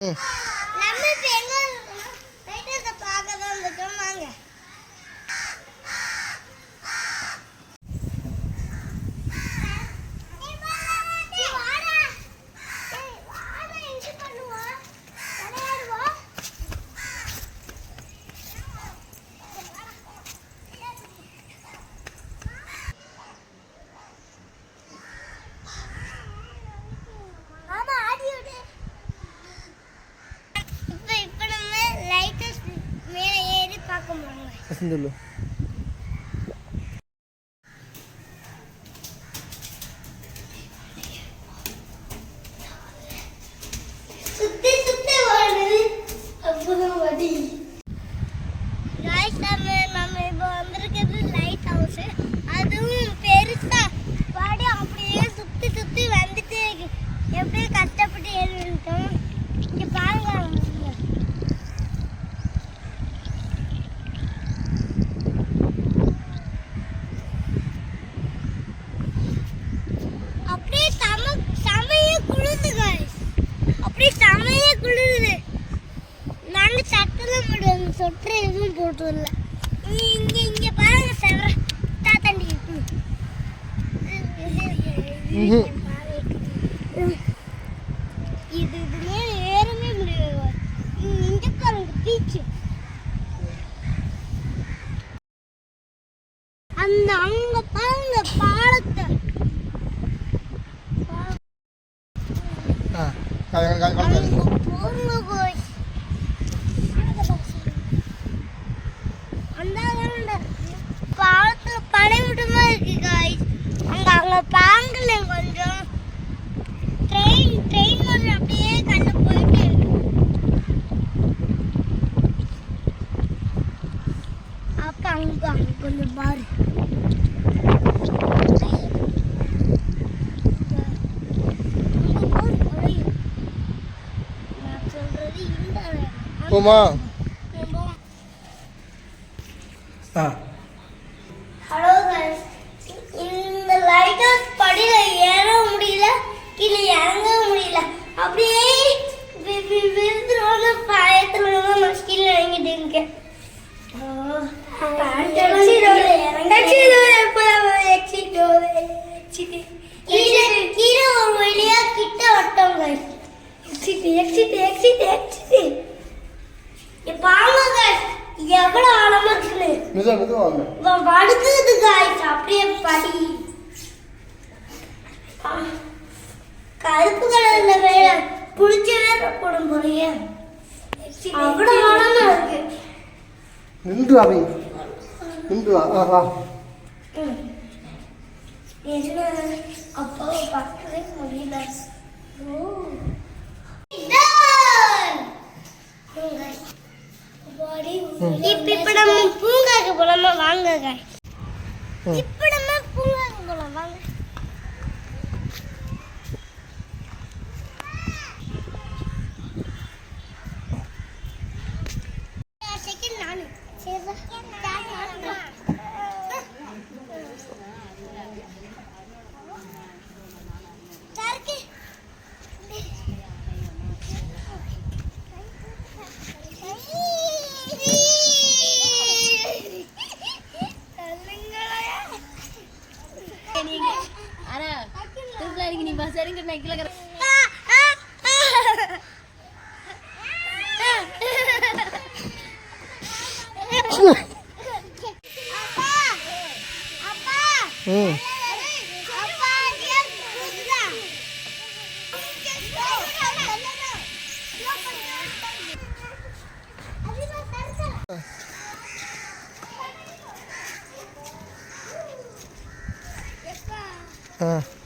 நம்ம இப்ப எங்க ரைட்டர்ஸ பார்க்க தான் வந்துட்டோம். வாங்க. dulu. சுத்தி வருது அப்புறம் வடி. गाइस நம்ம இப்போ வந்திருக்கிறது லைட் ஹவுஸ். அதுவும் பெருசா வாடி அப்படியே சுத்தி சுத்தி வந்துட்டே இருக்கு. எப்படி கஷ்டப்பட்டு ஏறிட்டோம். இங்க பாருங்க. சொற்று எதுவும் போட்டு வரல. இங்க பாருங்க சார் தாத்தாண்டி இது ஏறவே முடியாது. இங்க பாருங்க பீச்சு. அந்த அங்க பாருங்க பாலத்தை. போங்க போய் பாலத்துல படை விடுமா இருக்கு காய்ஸ். அங்க பாங்கல கொஞ்சம் ட்ரெயின் வந்து அப்படியே கண்ணு போயிட்டு அப்ப அங்க கொஞ்சம் பாரு. நான் சொல்றது இந்த போமா. ஹலோ गाइस, இந்த லைட் ஹவுஸ் படியில ஏற முடியல, கீழே இறங்க முடியல. அப்படியே விழுந்துருவாங்க பயத்துல நான் கீழே இறங்கிட்டு இருக்கேன். கீழே ஒரு வழியா கிட்ட வட்டோம் गाइस. எக்ஸிட் பாருங்க गाइस எவ்வளவு ஆழமா இருக்குன்னு. வடுக்குது गाइस அப்படியே படி. கருப்பு கலர்ல வேற புடிச்ச வேற போடும் போறியே. அவ்வளவு ஆழமா இருக்கு. நின்று அவை நின்று வா. என்ன அப்போ பார்க்கவே முடியல. இப்ப நம்ம பூங்காக்கு போலாமா? வாங்க गाइस. இப்ப நம்ம பூங்காக்கு போலாம் வாங்க. செகண்ட் நானு சேவா Ah.